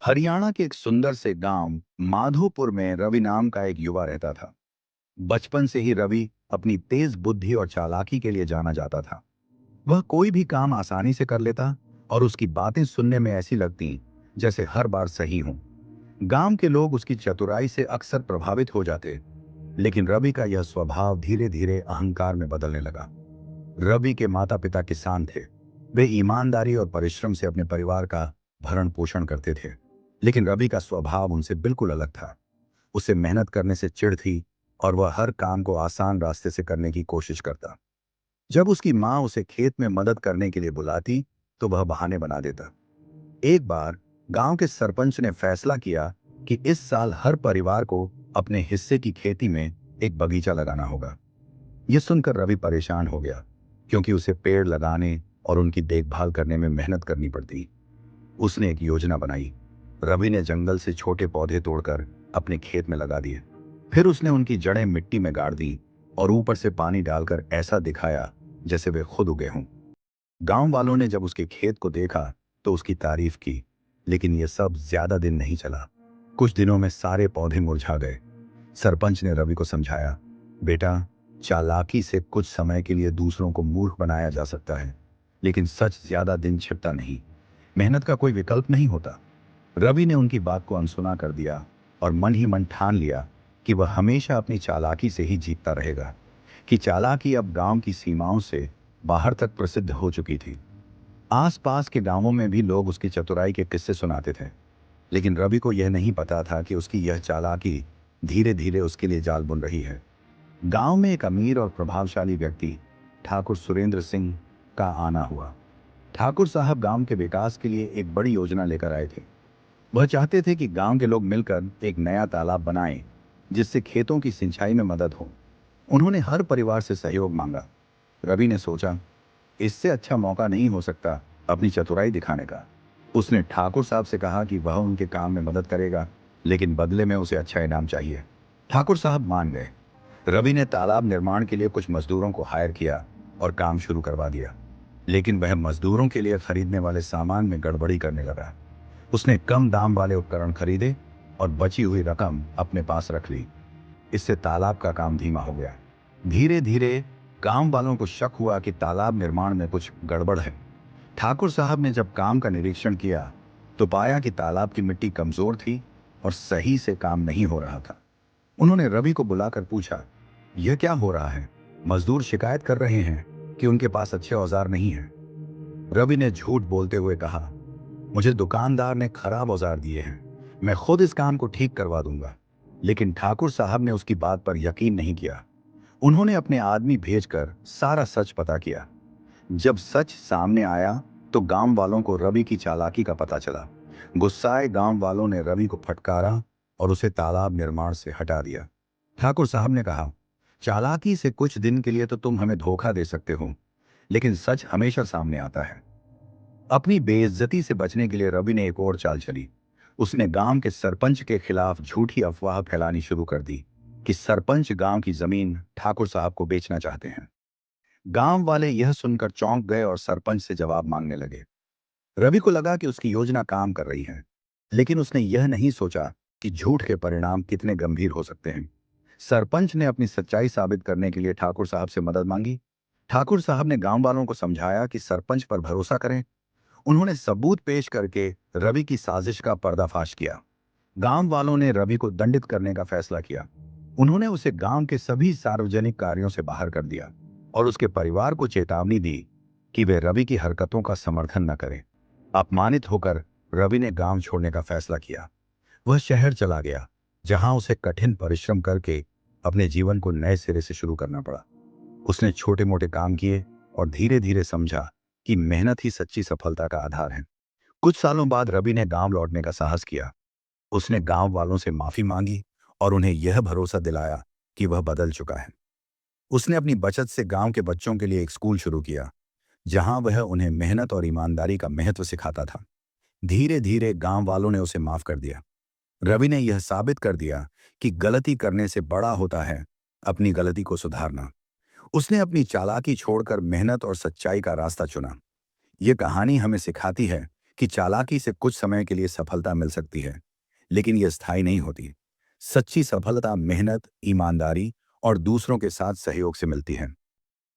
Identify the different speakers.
Speaker 1: हरियाणा के एक सुंदर से गांव माधोपुर में रवि नाम का एक युवा रहता था। बचपन से ही रवि अपनी तेज बुद्धि और चालाकी के लिए जाना जाता था। वह कोई भी काम आसानी से कर लेता और उसकी बातें सुनने में ऐसी लगती जैसे हर बार सही हों। गांव के लोग उसकी चतुराई से अक्सर प्रभावित हो जाते, लेकिन रवि का यह स्वभाव धीरे धीरे अहंकार में बदलने लगा। रवि के माता पिता किसान थे। वे ईमानदारी और परिश्रम से अपने परिवार का भरण पोषण करते थे, लेकिन रवि का स्वभाव उनसे बिल्कुल अलग था। उसे मेहनत करने से चिढ़ थी और वह हर काम को आसान रास्ते से करने की कोशिश करता। जब उसकी माँ उसे खेत में मदद करने के लिए बुलाती, तो वह बहाने बना देता। एक बार गांव के सरपंच ने फैसला किया कि इस साल हर परिवार को अपने हिस्से की खेती में एक बगीचा लगाना होगा। यह सुनकर रवि परेशान हो गया, क्योंकि उसे पेड़ लगाने और उनकी देखभाल करने में मेहनत करनी पड़ती। उसने एक योजना बनाई। रवि ने जंगल से छोटे पौधे तोड़कर अपने खेत में लगा दिए। फिर उसने उनकी जड़ें मिट्टी में गाड़ दी और ऊपर से पानी डालकर ऐसा दिखाया जैसे वे खुद उगे हों। गांव वालों ने जब उसके खेत को देखा तो उसकी तारीफ की, लेकिन यह सब ज्यादा दिन नहीं चला। कुछ दिनों में सारे पौधे मुरझा गए। सरपंच ने रवि को समझाया, बेटा, चालाकी से कुछ समय के लिए दूसरों को मूर्ख बनाया जा सकता है, लेकिन सच ज्यादा दिन छिपता नहीं। मेहनत का कोई विकल्प नहीं होता। रवि ने उनकी बात को अनसुना कर दिया और मन ही मन ठान लिया कि वह हमेशा अपनी चालाकी से ही जीतता रहेगा। कि चालाकी अब गांव की सीमाओं से बाहर तक प्रसिद्ध हो चुकी थी। आसपास के गांवों में भी लोग उसकी चतुराई के किस्से सुनाते थे, लेकिन रवि को यह नहीं पता था कि उसकी यह चालाकी धीरे धीरे उसके लिए जाल बुन रही है। गांव में एक अमीर और प्रभावशाली व्यक्ति ठाकुर सुरेंद्र सिंह का आना हुआ। ठाकुर साहब गांव के विकास के लिए एक बड़ी योजना लेकर आए थे। वह चाहते थे कि गांव के लोग मिलकर एक नया तालाब बनाएं, जिससे खेतों की सिंचाई में मदद हो। उन्होंने हर परिवार से सहयोग मांगा। रवि ने सोचा, इससे अच्छा मौका नहीं हो सकता अपनी चतुराई दिखाने का। उसने ठाकुर साहब से कहा कि वह उनके काम में मदद करेगा, लेकिन बदले में उसे अच्छा इनाम चाहिए। ठाकुर साहब मान गए। रवि ने तालाब निर्माण के लिए कुछ मजदूरों को हायर किया और काम शुरू करवा दिया, लेकिन वह मजदूरों के लिए खरीदने वाले सामान में गड़बड़ी करने लगा। उसने कम दाम वाले उपकरण खरीदे और बची हुई रकम अपने पास रख ली। इससे तालाब का काम धीमा हो गया। धीरे धीरे गांव वालों को शक हुआ कि तालाब निर्माण में कुछ गड़बड़ है। ठाकुर साहब ने जब काम का निरीक्षण किया तो पाया कि तालाब की मिट्टी कमजोर थी और सही से काम नहीं हो रहा था। उन्होंने रवि को बुलाकर पूछा, यह क्या हो रहा है? मजदूर शिकायत कर रहे हैं कि उनके पास अच्छे औजार नहीं हैं। रवि ने झूठ बोलते हुए कहा, मुझे दुकानदार ने खराब औजार दिए हैं, मैं खुद इस काम को ठीक करवा दूंगा। लेकिन ठाकुर साहब ने उसकी बात पर यकीन नहीं किया। उन्होंने अपने आदमी भेजकर सारा सच पता किया। जब सच सामने आया तो गांव वालों को रवि की चालाकी का पता चला। गुस्साए गांव वालों ने रवि को फटकारा और उसे तालाब निर्माण से हटा दिया। ठाकुर साहब ने कहा, चालाकी से कुछ दिन के लिए तो तुम हमें धोखा दे सकते हो, लेकिन सच हमेशा सामने आता है। अपनी बेइज्जती से बचने के लिए रवि ने एक और चाल चली। उसने गांव के सरपंच के खिलाफ झूठी अफवाह फैलानी शुरू कर दी कि सरपंच गांव की जमीन ठाकुर साहब को बेचना चाहते हैं। गांव वाले यह सुनकर चौंक गए और सरपंच से जवाब मांगने लगे। रवि को लगा कि उसकी योजना काम कर रही है, लेकिन उसने यह नहीं सोचा कि झूठ के परिणाम कितने गंभीर हो सकते हैं। सरपंच ने अपनी सच्चाई साबित करने के लिए ठाकुर साहब से मदद मांगी। ठाकुर साहब ने गांव वालों को समझाया कि सरपंच पर भरोसा करें। उन्होंने सबूत पेश करके रवि की साजिश का पर्दाफाश किया। गांव वालों ने रवि को दंडित करने का फैसला किया। उन्होंने उसे गांव के सभी सार्वजनिक कार्यों से बाहर कर दिया और उसके परिवार को चेतावनी दी कि वे रवि की हरकतों का समर्थन न करें। अपमानित होकर रवि ने गांव छोड़ने का फैसला किया। वह शहर चला गया, जहां उसे कठिन परिश्रम करके अपने जीवन को नए सिरे से शुरू करना पड़ा। उसने छोटे मोटे काम किए और धीरे धीरे समझा कि मेहनत ही सच्ची सफलता का आधार है। कुछ सालों बाद रवि ने गांव लौटने का साहस किया। उसने गांव वालों से माफी मांगी और उन्हें यह भरोसा दिलाया कि वह बदल चुका है। उसने अपनी बचत से गांव के बच्चों के लिए एक स्कूल शुरू किया, जहां वह उन्हें मेहनत और ईमानदारी का महत्व सिखाता था। धीरे धीरे गांव वालों ने उसे माफ कर दिया। रवि ने यह साबित कर दिया कि गलती करने से बड़ा होता है अपनी गलती को सुधारना। उसने अपनी चालाकी छोड़कर मेहनत और सच्चाई का रास्ता चुना। यह कहानी हमें सिखाती है कि चालाकी से कुछ समय के लिए सफलता मिल सकती है, लेकिन यह स्थायी नहीं होती। सच्ची सफलता मेहनत, ईमानदारी और दूसरों के साथ सहयोग से मिलती है।